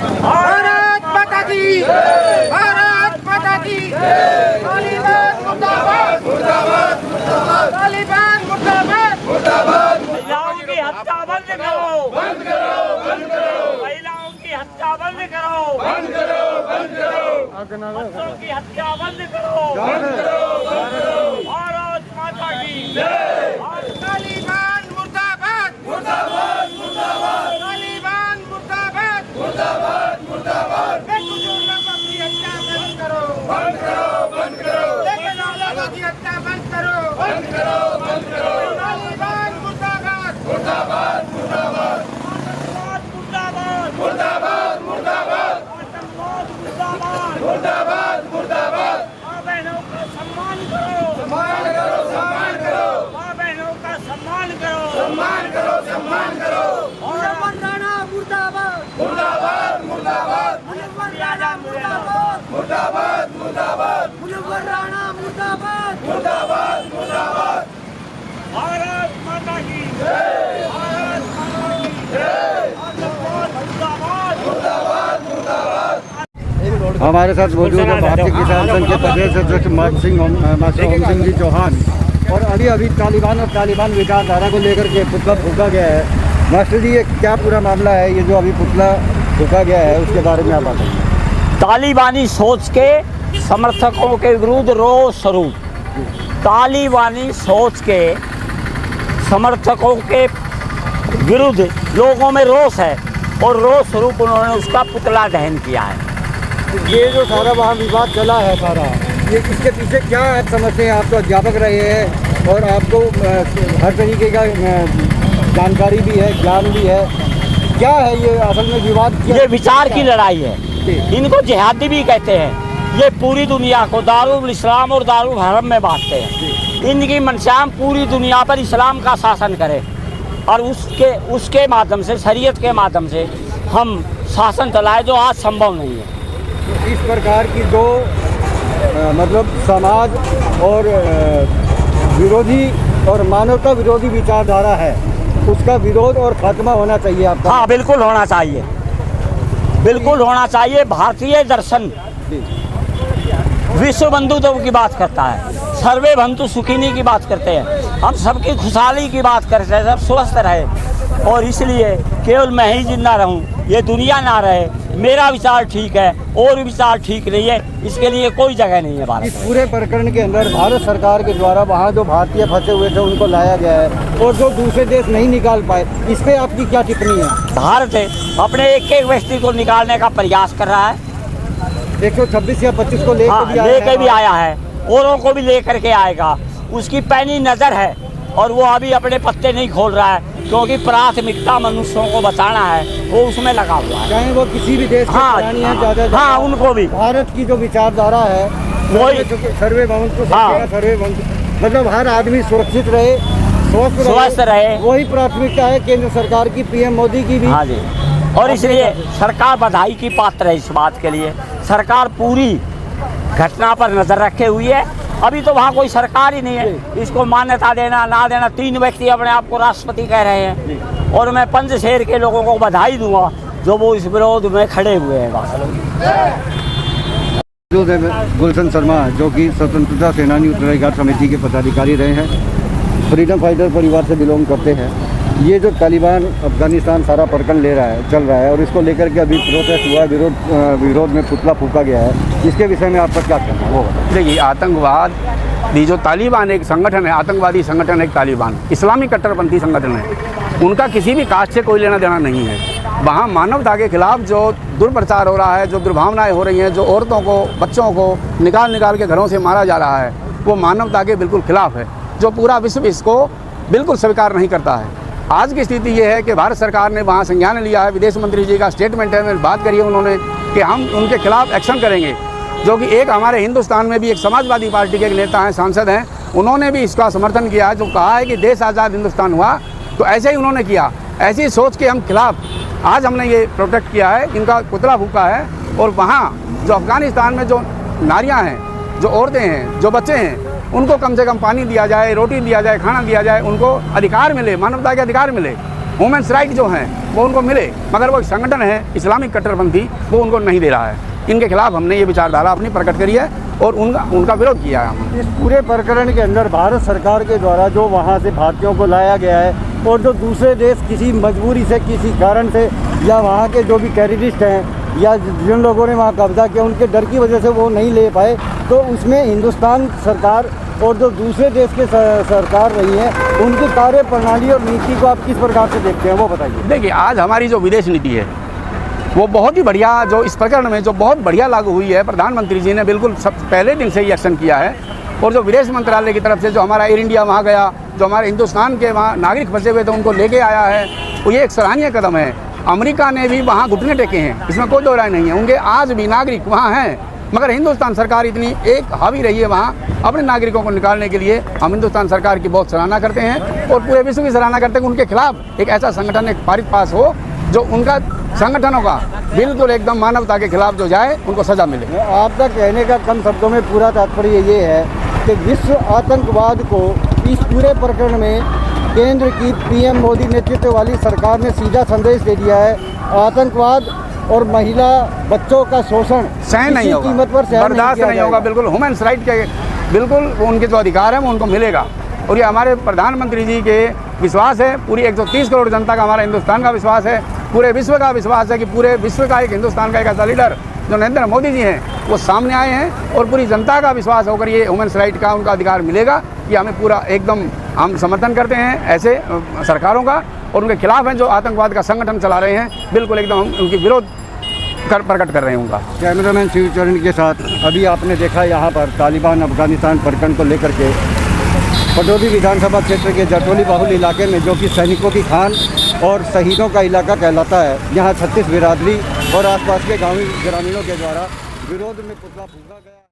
भारत माता की, भारत माता की। तालिबान मुर्दाबाद, मुर्दाबाद, मुर्दाबाद। तालिबान मुर्दाबाद, मुर्दाबाद। महिलाओं की हत्या बंद करो, बंद करो, बंद करो। महिलाओं की हत्या बंद करो, बंद करो, बंद करो। बच्चों की हत्या बंद करो, बंद करो, बंद करो। भारत माता की जय। तालिबान मुर्दाबाद, मुर्दाबाद, मुर्दाबाद। तालिबान मुर्दाबाद, मुर्दाबाद, मुर्दाबाद। बेकसूर लोगों की हत्या बंद करो, बंद करो, बंद करो। बेकसूर लोगों की हत्या बंद करो, बंद करो, बंद करो। तालिबान मुर्दाबाद, मुर्दाबाद, मुर्दाबाद। मुर्दाबाद, मुर्दाबाद, मुर्दाबाद, मुर्दाबाद, मुर्दाबाद, मुर्दाबाद। माँ बहनों का सम्मान करो, सम्मान करो, सम्मान करो। माँ बहनों का सम्मान करो, सम्मान करो, सम्मान करो। मुजफ्फर राणा मुर्दाबाद, मुर्दाबाद, मुर्दाबाद, मुजफ्फर राणा मुर्दाबाद, मुर्दाबाद, मुर्दाबाद, मुजफ्फर राणा मुर्दाबाद, मुर्दाबाद, मुर्दाबाद। भारत माता की जय, भारत माता की जय। मुर्दाबाद, मुर्दाबाद, मुर्दाबाद। हमारे साथ मौजूद है भारतीय किसान संघ के प्रदेश अध्यक्ष मास्टर ओम सिंह जी चौहान। और अभी तालिबान और तालिबान विचारधारा को लेकर के पुतला फूका गया है। मास्टर जी, ये क्या पूरा मामला है, ये जो अभी पुतला फूका गया है उसके बारे में आप बताइए। तालिबानी सोच के समर्थकों के विरुद्ध रोष स्वरूप, तालिबानी सोच के समर्थकों के विरुद्ध लोगों में रोष है और रोष स्वरूप उन्होंने उसका पुतला दहन किया है। ये जो सारा वहाँ विवाद चला है सारा, ये इसके पीछे क्या आप समझते हैं? आप तो अध्यापक रहे हैं और आपको हर तरीके का जानकारी भी है, ज्ञान भी है। क्या है ये असल में विवाद? ये विचार की लड़ाई है, इनको जिहादी भी कहते हैं। ये पूरी दुनिया को दारुल इस्लाम और दारुल हरम में बांटते हैं। इनकी मंशा पूरी दुनिया पर इस्लाम का शासन करे और उसके माध्यम से, शरीयत के माध्यम से हम शासन चलाए, जो आज संभव नहीं है। इस प्रकार की जो मतलब समाज और विरोधी और मानवता विरोधी विचारधारा है, उसका विरोध और खात्मा होना चाहिए आपका। हाँ, बिल्कुल होना चाहिए, बिल्कुल होना चाहिए। भारतीय दर्शन विश्व बंधुत्व की बात करता है, सर्वे बंधु सुखिनी की बात करते हैं, हम सबकी खुशहाली की बात करते हैं, सब स्वस्थ रहे। और इसलिए केवल मैं ही जिंदा रहूं, ये दुनिया ना रहे। मेरा विचार ठीक है और विचार ठीक नहीं है, इसके लिए कोई जगह नहीं है भारत। इस पूरे प्रकरण के अंदर भारत सरकार के द्वारा वहाँ जो भारतीय फंसे हुए थे उनको लाया गया है और जो दूसरे देश नहीं निकाल पाए, इस पे आपकी क्या टिप्पणी है? भारत अपने एक एक व्यक्ति को निकालने का प्रयास कर रहा है। 126 या 25 को लेकर भी आया है, औरों को भी लेकर के आएगा। उसकी पैनी नज़र है और वो अभी अपने पत्ते नहीं खोल रहा है, क्योंकि प्राथमिकता मनुष्यों को बचाना है, वो उसमें लगा हुआ है। चाहे वो किसी भी देश के प्राणी हैं, हाँ, उनको भी भारत की जो विचारधारा है वही सर्वे भवन्तु सर्वे भवन्तु, मतलब हर आदमी सुरक्षित रहे, स्वस्थ रहे, वही प्राथमिकता है केंद्र सरकार की, पीएम मोदी की भी। हाँ जी, और इसलिए सरकार बधाई की पात्र है इस बात के लिए। सरकार पूरी घटना पर नजर रखे हुई है। अभी तो वहाँ कोई सरकार ही नहीं है, इसको मान्यता देना ना देना। 3 व्यक्ति अपने आप को राष्ट्रपति कह रहे हैं और मैं पंजशेर के लोगों को बधाई दूंगा जो वो इस विरोध में खड़े हुए हैं। गुलशन शर्मा, जो कि स्वतंत्रता सेनानी उत्तराधिकार समिति के पदाधिकारी रहे हैं, फ्रीडम फाइटर परिवार से बिलोंग करते हैं। ये जो तालिबान अफगानिस्तान सारा प्रकरण चल रहा है और इसको लेकर के अभी प्रोटेस्ट हुआ, विरोध में पुतला फूका गया है, इसके विषय में आपका क्या कहना है? वो देखिए, आतंकवाद ये जो तालिबान एक संगठन है, आतंकवादी संगठन है, तालिबान इस्लामी कट्टरपंथी संगठन है, उनका किसी भी कास्ट से कोई लेना देना नहीं है। वहाँ मानवता के खिलाफ जो दुर्प्रचार हो रहा है, जो दुर्भावनाएं हो रही हैं, जो औरतों को, बच्चों को निकाल के घरों से मारा जा रहा है, वो मानवता के बिल्कुल खिलाफ है, जो पूरा विश्व इसको बिल्कुल स्वीकार नहीं करता है। आज की स्थिति ये है कि भारत सरकार ने वहाँ संज्ञान लिया है, विदेश मंत्री जी का स्टेटमेंट है, में बात करी है उन्होंने कि हम उनके खिलाफ एक्शन करेंगे। जो कि एक हमारे हिंदुस्तान में भी एक समाजवादी पार्टी के एक नेता हैं, सांसद हैं, उन्होंने भी इसका समर्थन किया है, जो कहा है कि देश आज़ाद हिंदुस्तान हुआ तो ऐसे ही उन्होंने किया। ऐसी सोच के हम खिलाफ आज हमने ये प्रोटेक्ट किया है, इनका पुतला फूका है। और वहाँ जो अफ़गानिस्तान में जो नारियाँ हैं, जो औरतें हैं, जो बच्चे हैं, उनको कम से कम पानी दिया जाए, रोटी दिया जाए, खाना दिया जाए, उनको अधिकार मिले, मानवता के अधिकार मिले। वुमेन्स राइट जो हैं वो उनको मिले, मगर वो एक संगठन है इस्लामिक कट्टरपंथी, वो उनको नहीं दे रहा है। इनके खिलाफ हमने ये विचारधारा अपनी प्रकट करी है और उनका विरोध किया है हमने। इस पूरे प्रकरण के अंदर भारत सरकार के द्वारा जो वहाँ से भारतीयों को लाया गया है और जो दूसरे देश किसी मजबूरी से, किसी कारण से, या वहाँ के जो भी टेररिस्ट हैं या जिन लोगों ने वहाँ कब्जा किया उनके डर की वजह से वो नहीं ले पाए, तो उसमें हिंदुस्तान सरकार और जो दूसरे देश के सरकार रही है उनकी कार्य प्रणाली और नीति को आप किस प्रकार से देखते हैं, वो बताइए। देखिए, आज हमारी जो विदेश नीति है वो बहुत ही बढ़िया, जो इस प्रकरण में जो बहुत बढ़िया लागू हुई है, प्रधानमंत्री जी ने बिल्कुल सब पहले दिन से ही एक्शन किया है। और जो विदेश मंत्रालय की तरफ से जो हमारा एयर इंडिया वहाँ गया, जो हमारे हिंदुस्तान के वहाँ नागरिक फंसे हुए थे उनको लेके आया है, वो ये एक सराहनीय कदम है। अमेरिका ने भी वहाँ घुटने टेके हैं, इसमें कोई दो राय नहीं है। उनके आज भी नागरिक वहाँ हैं, मगर हिंदुस्तान सरकार इतनी एक हावी रही है वहाँ अपने नागरिकों को निकालने के लिए। हम हिंदुस्तान सरकार की बहुत सराहना करते हैं और पूरे विश्व की सराहना करते हैं कि उनके खिलाफ एक ऐसा संगठन एक पारित पास हो जो उनका संगठनों का बिल्कुल एकदम मानवता के खिलाफ जो जाए, उनको सजा मिले। आपका कहने का कम शब्दों में पूरा तात्पर्य ये है कि विश्व आतंकवाद को इस पूरे प्रकरण में केंद्र की पीएम मोदी नेतृत्व वाली सरकार ने सीधा संदेश दे दिया है, आतंकवाद और महिला बच्चों का शोषण सहन नहीं होगा, कीमत पर बर्दाश्त नहीं होगा। बिल्कुल ह्यूमन राइट के बिल्कुल उनके जो अधिकार है वो उनको मिलेगा। और ये हमारे प्रधानमंत्री जी के विश्वास है, पूरी 130 करोड़ जनता का, हमारा हिंदुस्तान का विश्वास है, पूरे विश्व का विश्वास है कि पूरे विश्व का एक हिंदुस्तान का एक ऐसा लीडर जो नरेंद्र मोदी जी हैं वो सामने आए हैं और पूरी जनता का विश्वास होकर ये ह्यूमन राइट का उनका अधिकार मिलेगा। ये हमें पूरा एकदम हम समर्थन करते हैं ऐसे सरकारों का, और उनके खिलाफ हैं जो आतंकवाद का संगठन चला रहे हैं, बिल्कुल एकदम हम उनकी विरोध प्रकट कर रहे हैं उनका। कैमरामैन शिवचरण के साथ अभी आपने देखा यहाँ पर तालिबान अफगानिस्तान प्रकरण को लेकर के पटौदी विधानसभा क्षेत्र के जटोली बाहुल इलाके में, जो कि सैनिकों की खान और शहीदों का इलाका कहलाता है, यहाँ 36 बिरादरी और आसपास के गाँवी ग्रामीणों के द्वारा विरोध में पुतला फूंका गया।